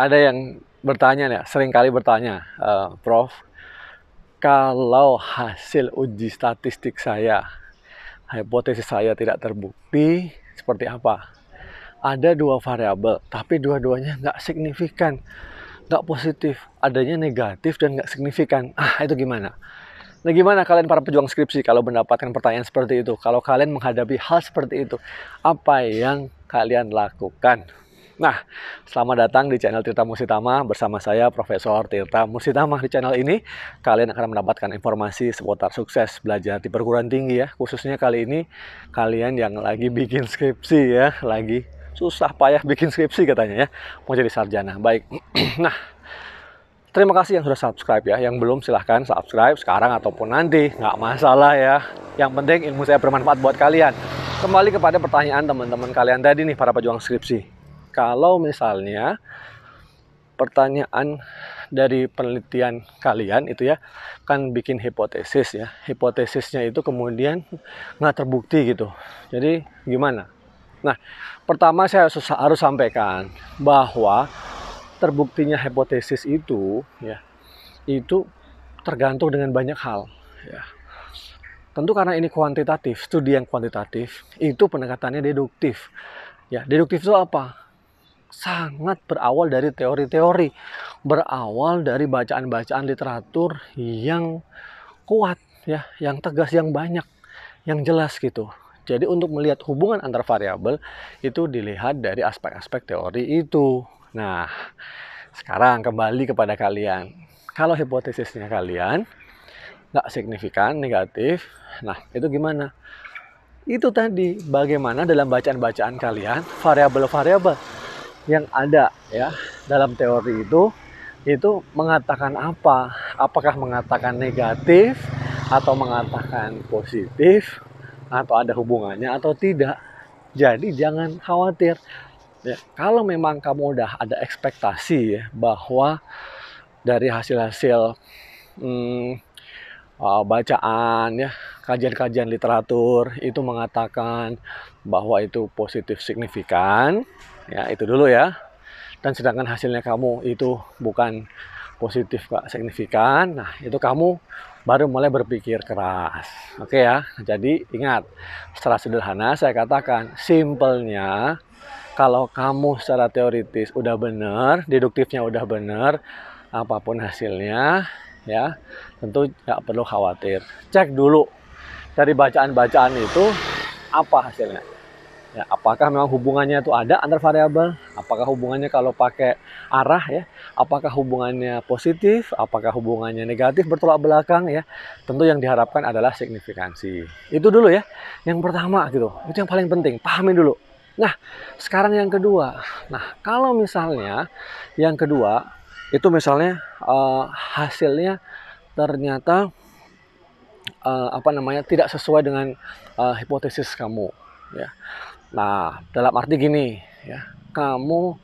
ada yang bertanya nih, sering kali bertanya, Prof, kalau hasil uji statistik saya, hipotesis saya tidak terbukti, seperti apa? Ada dua variabel, tapi dua-duanya nggak signifikan, nggak positif, adanya negatif dan nggak signifikan. Itu gimana? Nah, gimana kalian para pejuang skripsi kalau mendapatkan pertanyaan seperti itu? Kalau kalian menghadapi hal seperti itu, apa yang kalian lakukan? Nah, selamat datang di channel Tirta Musitama bersama saya Profesor Tirta Musitama. Di channel ini kalian akan mendapatkan informasi seputar sukses belajar di perguruan tinggi ya. Khususnya kali ini kalian yang lagi bikin skripsi ya, lagi susah payah bikin skripsi katanya ya, mau jadi sarjana. Baik. Nah, terima kasih yang sudah subscribe ya. Yang belum silahkan subscribe sekarang ataupun nanti. Nggak masalah ya. Yang penting ilmu saya bermanfaat buat kalian. Kembali kepada pertanyaan teman-teman kalian tadi nih, para pejuang skripsi. Kalau misalnya pertanyaan dari penelitian kalian itu ya, kan bikin hipotesis ya. Hipotesisnya itu kemudian nggak terbukti gitu. Jadi gimana? Nah, pertama saya harus sampaikan bahwa terbuktinya hipotesis itu ya, itu tergantung dengan banyak hal ya. Tentu karena ini kuantitatif, studi yang kuantitatif, itu pendekatannya deduktif. Ya, deduktif itu apa? Sangat berawal dari teori-teori, berawal dari bacaan-bacaan literatur yang kuat ya, yang tegas, yang banyak, yang jelas gitu. Jadi untuk melihat hubungan antar variabel itu dilihat dari aspek-aspek teori itu. Nah, sekarang kembali kepada kalian. Kalau hipotesisnya kalian nggak signifikan, negatif, nah itu gimana? Itu tadi, bagaimana dalam bacaan-bacaan kalian, variabel-variabel yang ada ya dalam teori itu mengatakan apa? Apakah mengatakan negatif, atau mengatakan positif, atau ada hubungannya atau tidak? Jadi jangan khawatir. Ya, kalau memang kamu udah ada ekspektasi ya bahwa dari hasil-hasil bacaan ya, kajian-kajian literatur itu mengatakan bahwa itu positif signifikan, ya itu dulu ya. Dan sedangkan hasilnya kamu itu bukan positif gak signifikan, nah itu kamu baru mulai berpikir keras. Oke ya, jadi ingat, secara sederhana saya katakan, simpelnya kalau kamu secara teoritis udah benar, deduktifnya udah benar, apapun hasilnya ya tentu nggak perlu khawatir. Cek dulu dari bacaan-bacaan itu apa hasilnya. Ya, apakah memang hubungannya itu ada antar variabel? Apakah hubungannya kalau pakai arah ya? Apakah hubungannya positif? Apakah hubungannya negatif, bertolak belakang ya? Tentu yang diharapkan adalah signifikansi. Itu dulu ya. Yang pertama gitu. Itu yang paling penting. Pahamin dulu. Nah, sekarang yang kedua. Nah, kalau misalnya yang kedua itu misalnya hasilnya ternyata tidak sesuai dengan hipotesis kamu ya. Nah, dalam arti gini ya, kamu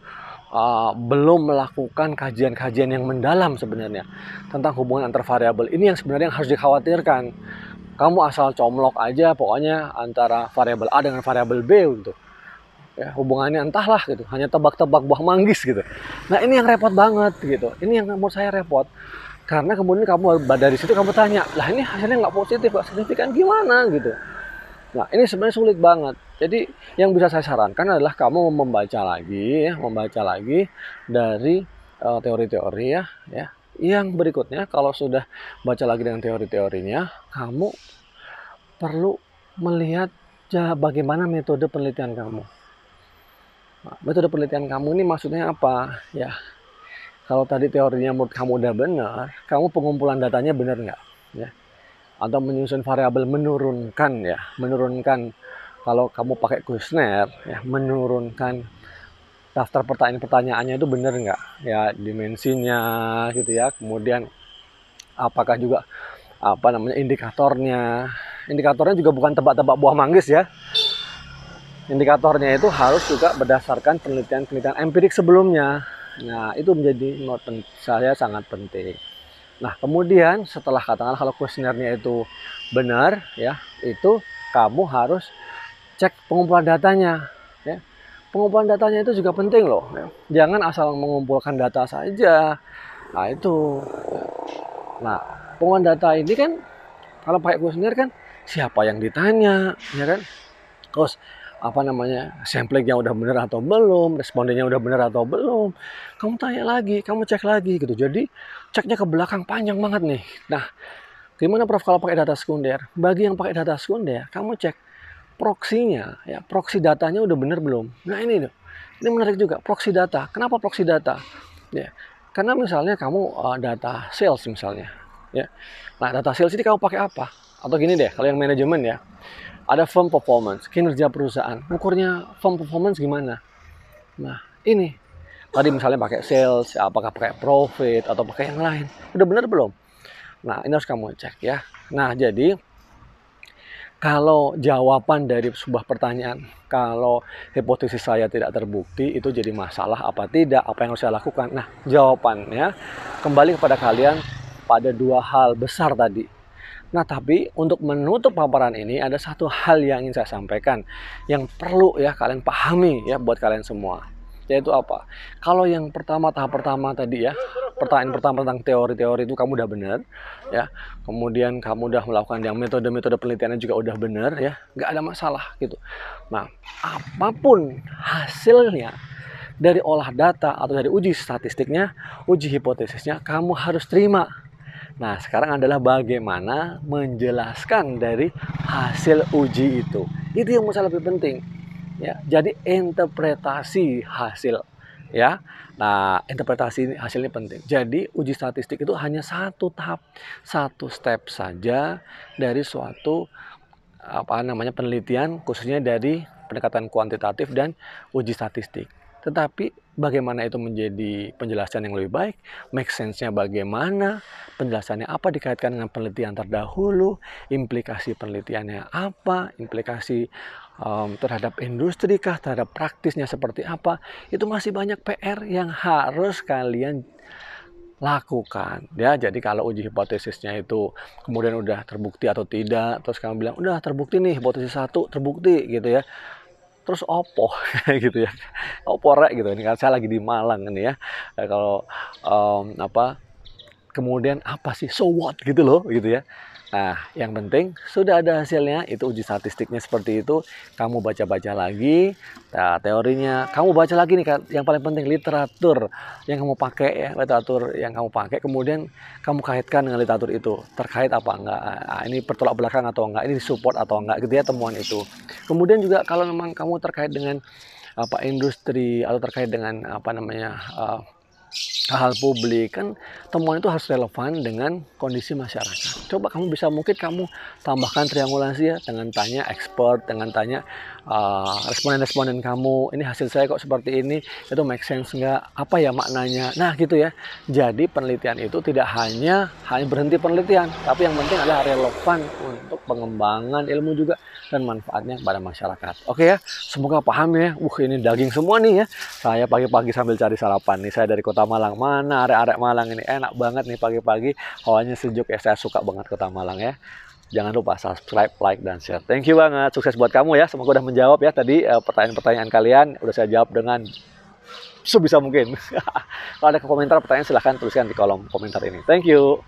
belum melakukan kajian-kajian yang mendalam sebenarnya tentang hubungan antar variabel ini, yang sebenarnya harus dikhawatirkan. Kamu asal comlok aja pokoknya antara variabel A dengan variabel B gitu. Ya, hubungannya entahlah gitu, hanya tebak-tebak buah manggis gitu. Nah, ini yang repot banget gitu. Ini yang menurut saya repot. Karena kemudian kamu dari situ kamu tanya, lah ini hasilnya nggak positif, nggak signifikan, gimana gitu. Nah, ini sebenarnya sulit banget. Jadi yang bisa saya sarankan adalah kamu membaca lagi dari teori-teori ya. Yang berikutnya, kalau sudah baca lagi dengan teori-teorinya, kamu perlu melihat bagaimana metode penelitian kamu. Nah, metode penelitian kamu ini maksudnya apa? Ya, kalau tadi teorinya menurut kamu udah benar, kamu pengumpulan datanya benar nggak? Ya. Atau menyusun variabel, menurunkan kalau kamu pakai kuesioner ya, menurunkan daftar pertanyaan-pertanyaannya itu benar nggak ya, dimensinya gitu ya, kemudian apakah juga indikatornya juga bukan tebak-tebak buah manggis ya, indikatornya itu harus juga berdasarkan penelitian empirik sebelumnya. Nah, itu menjadi menurut saya sangat penting. Nah, kemudian setelah katakanlah kalau kuesionernya itu benar ya, itu kamu harus cek pengumpulan datanya ya. pengumpulan datanya itu juga penting loh. Ya. Jangan asal mengumpulkan data saja. Nah itu. Nah pengumpulan data ini kan kalau pakai kuesioner kan siapa yang ditanya, ya kan? Terus apa namanya, samplingnya udah bener atau belum, respondennya udah bener atau belum, kamu tanya lagi, kamu cek lagi gitu. Jadi ceknya ke belakang panjang banget nih. Nah gimana Prof kalau pakai data sekunder? Bagi yang pakai data sekunder, kamu cek proksinya, ya proksi datanya udah bener belum. Nah ini menarik juga, proksi data. Kenapa proksi data? Ya karena misalnya kamu data sales misalnya, ya. Nah data sales ini kamu pakai apa? Atau gini deh, kalau yang manajemen ya, ada firm performance, kinerja perusahaan. Ukurnya firm performance gimana? Nah, ini. Tadi misalnya pakai sales, apakah pakai profit, atau pakai yang lain. Udah benar belum? Nah, ini harus kamu cek ya. Nah, jadi kalau jawaban dari sebuah pertanyaan, kalau hipotesis saya tidak terbukti, itu jadi masalah apa tidak, apa yang harus saya lakukan. Nah, jawabannya kembali kepada kalian pada dua hal besar tadi. Nah, tapi untuk menutup paparan ini ada satu hal yang ingin saya sampaikan yang perlu ya kalian pahami ya buat kalian semua. Yaitu apa? Kalau yang pertama, tahap pertama tadi ya, pertanyaan pertama tentang teori-teori itu kamu udah benar ya. Kemudian kamu udah melakukan yang metode-metode penelitiannya juga udah benar ya, nggak ada masalah gitu. Nah, apapun hasilnya dari olah data atau dari uji statistiknya, uji hipotesisnya, kamu harus terima. Nah, sekarang adalah bagaimana menjelaskan dari hasil uji itu. Itu yang masalah lebih penting. Ya, jadi interpretasi hasil. Ya, nah interpretasi hasil ini penting. Jadi uji statistik itu hanya satu tahap, satu step saja dari suatu penelitian, khususnya dari pendekatan kuantitatif dan uji statistik. Tetapi bagaimana itu menjadi penjelasan yang lebih baik, make sense-nya bagaimana, penjelasannya apa dikaitkan dengan penelitian terdahulu, implikasi penelitiannya apa, implikasi terhadap industri kah, terhadap praktisnya seperti apa, itu masih banyak PR yang harus kalian lakukan ya. Jadi kalau uji hipotesisnya itu kemudian udah terbukti atau tidak, terus kamu bilang udah terbukti nih, hipotesis 1 terbukti gitu ya, terus opo gitu ya, opo rek gitu. Ini kan saya lagi di Malang ini ya. Kalau kemudian apa sih, so what gitu loh gitu ya. Nah yang penting sudah ada hasilnya, itu uji statistiknya seperti itu. Kamu baca-baca lagi teorinya, kamu baca lagi nih yang paling penting literatur yang kamu pakai ya, literatur yang kamu pakai, kemudian kamu kaitkan dengan literatur itu, terkait apa enggak, ini bertolak belakang atau enggak, ini disupport atau enggak gitu ya temuan itu. Kemudian juga kalau memang kamu terkait dengan industri atau terkait dengan hal publik kan, temuan itu harus relevan dengan kondisi masyarakat. Coba kamu bisa, mungkin kamu tambahkan triangulasi ya, dengan tanya expert, dengan tanya responden-responden kamu, ini hasil saya kok seperti ini, itu make sense nggak, apa ya maknanya. Nah gitu ya. Jadi penelitian itu tidak hanya berhenti penelitian, tapi yang penting adalah relevan untuk pengembangan ilmu juga dan manfaatnya pada masyarakat. Oke ya, semoga paham ya. Ini daging semua nih ya. Saya pagi-pagi sambil cari sarapan nih. Saya dari Kota Malang. Mana arek-arek Malang ini enak banget nih pagi-pagi. Hawanya sejuk ya. Saya suka banget Kota Malang ya. Jangan lupa subscribe, like, dan share. Thank you banget. Sukses buat kamu ya. Semoga udah menjawab ya tadi pertanyaan-pertanyaan kalian. Udah saya jawab dengan sebisa mungkin. Kalau ada komentar pertanyaan silahkan tuliskan di kolom komentar ini. Thank you.